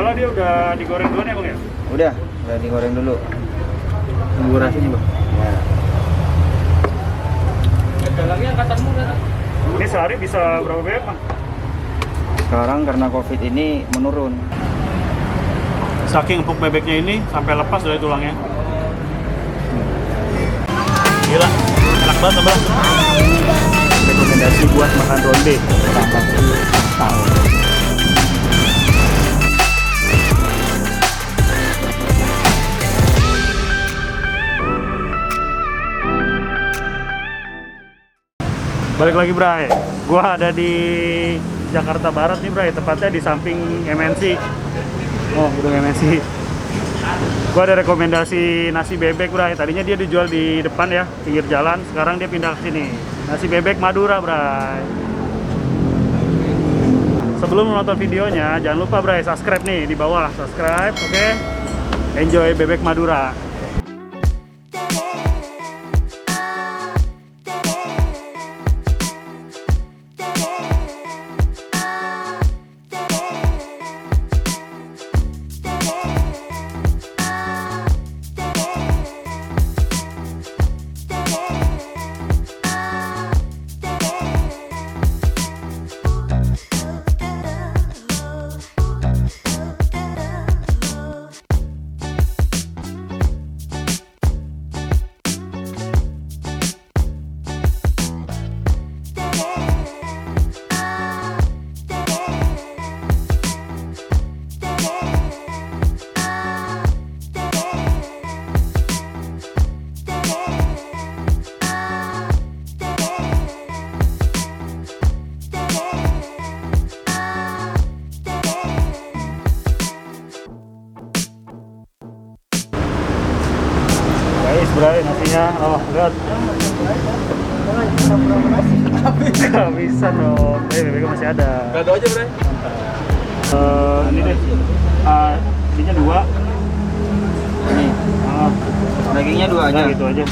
Tipikal dia udah digoreng duluan ya bang ya? Udah digoreng dulu. Tunggu rasanya bang. Ya. Ada lagi angkatanmu kan? Ini sehari bisa berapa bebek bang? Sekarang karena COVID ini menurun. Saking empuk bebeknya ini sampai lepas dari tulangnya. Gila, enak banget bang. Rekomendasi buat makan ronde. Balik lagi Bray, gua ada di Jakarta Barat nih Bray, tepatnya di samping MNC. Oh, gedung MNC. Gua ada rekomendasi nasi bebek Bray. Tadinya dia dijual di depan ya, pinggir jalan. Sekarang dia pindah ke sini. Nasi bebek Madura Bray. Sebelum menonton videonya, jangan lupa Bray subscribe nih di bawah, subscribe, oke? Enjoy bebek Madura. Bray, nasinya, oh lihat kehabisan dong, bebeknya masih ada. Gado aja Bray. Ini deh, ininya 2 Ini ah, dagingnya 2 aja. nah, gitu aja.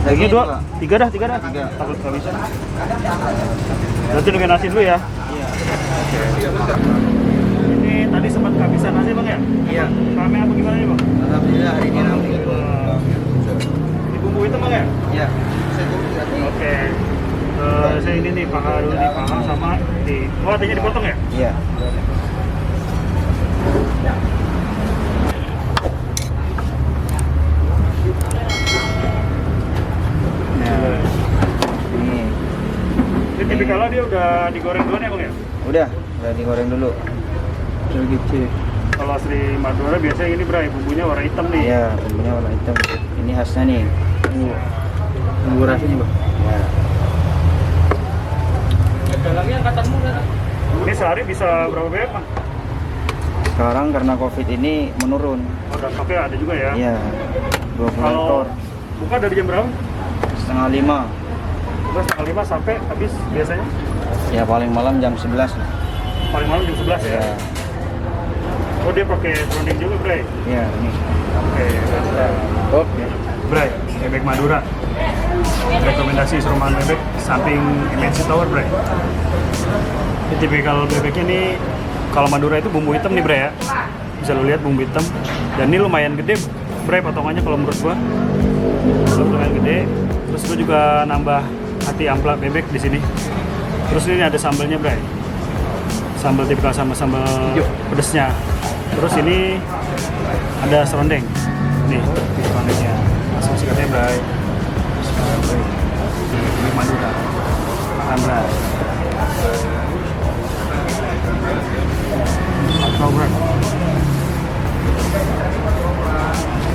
Dagingnya 2, 3 dah, 3 dah. 3. Takut kehabisan. Berarti dengan nasi dulu ya. Iya. Ini tadi sempat kehabisan nasi bang ya? Iya. Rame apa gimana nih bang? Alhamdulillah hari ini ramai. Di bumbu itu bang ya? Iya. Oke. Saya ini nih paha dulu nih, paha sama di. Oh, artinya dipotong ya? Iya. Nah, Ini ini tipikalnya dia udah digoreng duluan ya bang ya? udah digoreng dulu. Gitu. Kalau asli Madura biasanya ini Bray, bumbunya warna hitam nih. Iya, bumbunya warna hitam. Ini khasnya nih. Tunggu rasanya bang. Ya. Ada lagi angkatanmu kan? Ini sehari bisa berapa bebek bang? Sekarang karena COVID ini menurun. Oh, dampaknya ada juga ya? Iya. 20 Kalau ekor. buka dari jam berapa? 4:30. Terus setengah 5 sampai habis biasanya? Ya paling malam jam 11 lah. Paling malam jam 11 ya? Ya. Oh, dia pakai serunding juga Bray? Iya, ini. Oke, mantap. Oke. Bray, bebek Madura. Rekomendasi serumahan bebek samping MNC Tower Bray. Ini tipikal bebeknya nih, kalau Madura itu bumbu hitam nih Bray ya. Bisa lo lihat bumbu hitam. Dan ini lumayan gede Bray potongannya kalau menurut gua. Lumayan gede. Terus gua juga nambah hati ampla bebek di sini. Terus ini ada sambalnya Bray. Sambal tipikal sama sambal pedesnya. Terus ini ada serondeng. Nih, serondengnya. Langsung sikatnya Bray. Bebek Madura. Makan Bray. Atau Bray.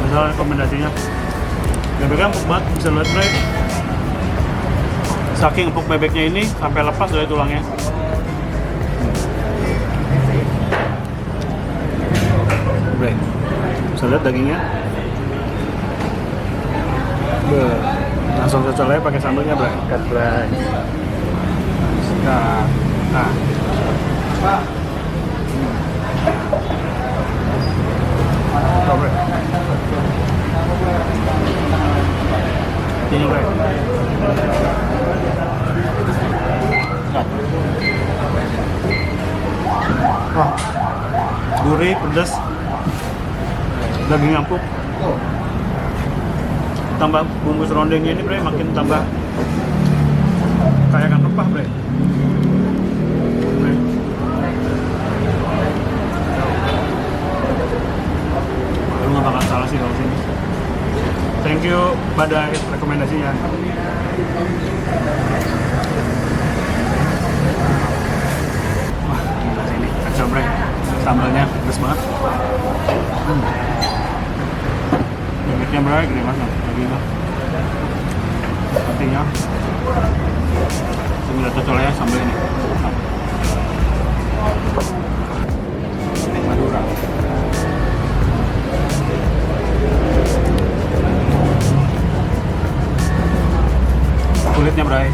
Misalnya rekomendasinya. Bebeknya empuk banget, bisa lihat Bray. Saking empuk bebeknya ini sampai lepas dari tulangnya. Bray, bisa lihat dagingnya. Langsung cocol aja pakai sambalnya Bray. Cut Bray. Nah, Coba Bray. Ini Bray. Wah, Gurih, pedas, daging empuk. Tambah bumbu serondengnya ini bre, makin tambah kayak kan rempah bre. Lu nggak bakal salah sih kalau sini. Thank you Badai rekomendasinya. Wah, gila sih ini kacau bre. Sambalnya pedas banget. Bebeknya bre, gede banget. Gila. Artinya sembilan cocol ya sambal ini. Bebek Madura. Kulitnya bray,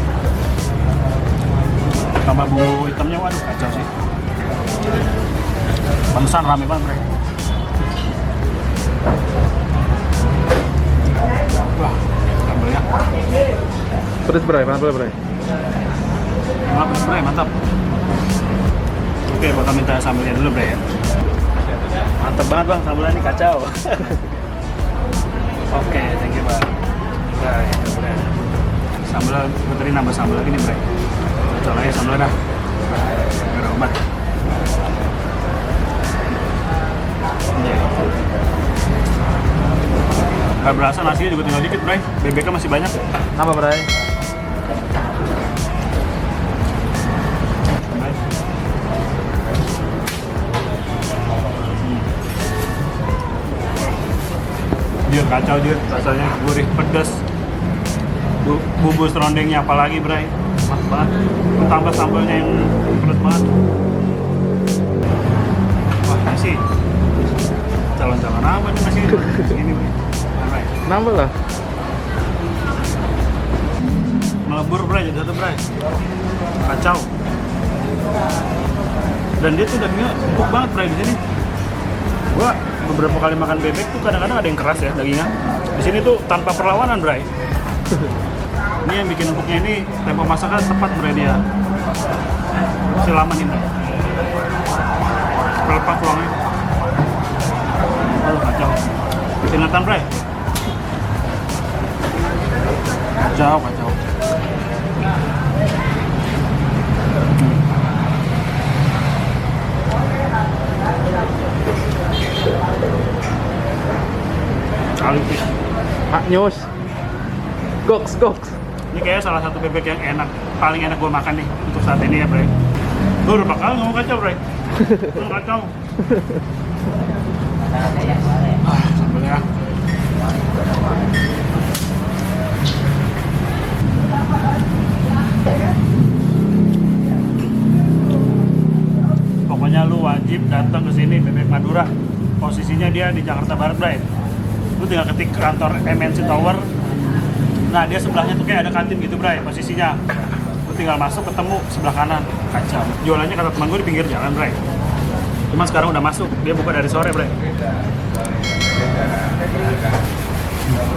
tambah bumbu hitamnya, waduh kacau sih. Pantesan rame banget bray. Wah, sambalnya Pedes bray, mantap bray. pedes bray, mantap. Oke, bakal minta sambalnya dulu bray ya. Mantap banget bang, sambalnya ini kacau. Oke, thank you bang. Bray, bray. Sambal, gue tadi nambah sambal lagi nih bre. Coba aja sambal dah. Biar obat. Gak berasa nasinya juga tinggal dikit bre. Bebeknya masih banyak. Nambah bray. Dia kacau dia, rasanya gurih, pedas. Bumbu serondengnya apalagi bray, mantap banget. Tambah sambalnya yang pedas banget. Wah nasi, calon-calon apa nih nasi ini bray? Nambah lah. Melebur bray, jadi satu bray. Kacau. Dan dia tuh dagingnya empuk banget bray di sini. Gua beberapa kali makan bebek tuh kadang-kadang ada yang keras ya dagingnya. Di sini tuh tanpa perlawanan bray. Ini yang bikin empuknya ini tempo masaknya tepat bre dia. Silaman ini. Pelepak tulangnya. Aduh kacau. Ingatan bre. Kacau, kacau. Alipis. Hak nyos. Goks, goks. Ini kayaknya salah satu bebek yang enak, paling enak gue makan nih untuk saat ini ya bre. Gue udah bakal ngomong kacau bre. Kacau. Sambalnya. Pokoknya lu wajib datang ke sini Bebek Madura. Posisinya dia di Jakarta Barat bre. Lu tinggal ketik kantor MNC Tower. Nah dia sebelahnya tuh kayak ada kantin gitu bray posisinya. Lu tinggal masuk ketemu sebelah kanan. Kacau. Jualannya kata teman gue di pinggir jalan bray. Cuman sekarang udah masuk. Dia buka dari sore bray.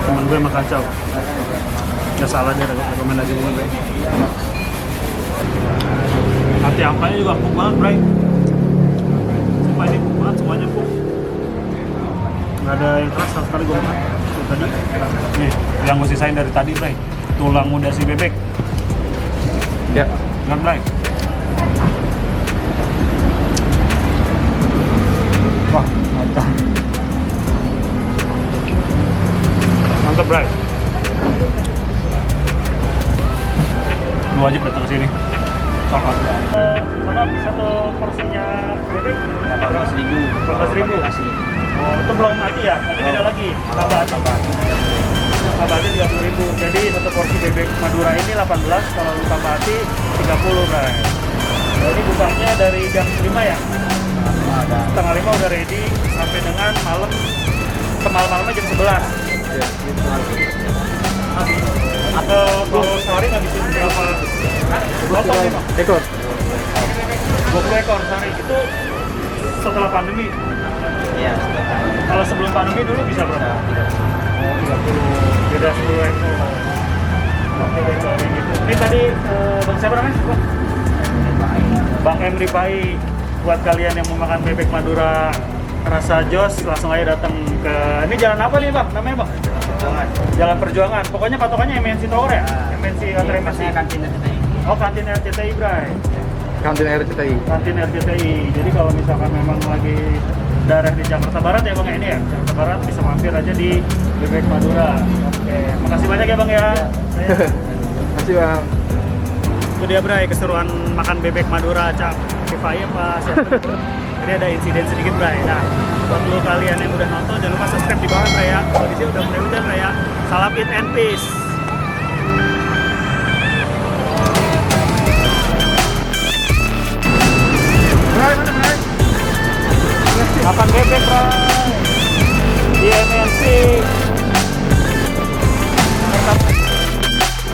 Temen gue emang kacau. Gak salah dia rekomendasi ini bray. Hati angkanya juga empuk banget bray. Sumpah ini empuk banget semuanya empuk. Gak ada yang keras sama sekali gue makan. Tadi nih yang gue sisain dari tadi bray, tulang muda si bebek Ya. nggak bray. Wah mantap, mantap bray. Lu wajib datang ke sini. Coklat. Mana satu porsinya bebek? 14.000. Oh, itu belum mati ya? Nanti beda lagi. Tambah hati 30.000. Jadi satu porsi bebek Madura ini 18, kalau lu tambah hati 30 kan. Jadi bukanya dari jam 5 ya? Setengah 5 udah ready sampai dengan malam, malamnya jam 11. Iya. Habis. Atau kalau sehari ngabisin berapa? Potong nih, Pak? Ekor. 20 ekor sehari. Itu setelah pandemi. Iya. Kalau sebelum pandemi dulu bisa berapa? Oh, 30. Beda 10 ekor. Oke, kayak gitu. Ini tadi Bang siapa namanya? Bang Emri Pai. buat kalian yang mau makan bebek Madura rasa jos, langsung aja datang ke ini jalan apa nih bang? Namanya bang? Jalan Perjuangan. Pokoknya patokannya MNC Tower ya? MNC kantor MNC. Kantin RCTI. Oh kantin RCTI Bray. Kantin RCTI. Kantin RCTI. Jadi kalau misalkan memang lagi daerah di Jakarta Barat ya bang ya ini ya? Jakarta Barat bisa mampir aja di Bebek Madura. Oke, makasih banyak ya bang ya. Makasih bang. Itu dia Bray, keseruan makan bebek Madura Cak Kifai apa siapa? Ini ada insiden sedikit Bray. Nah, buat lo kalian yang udah nonton jangan lupa subscribe di bawah Bray ya. Kondisi udah mulai hujan Bray ya. Salam eat and peace.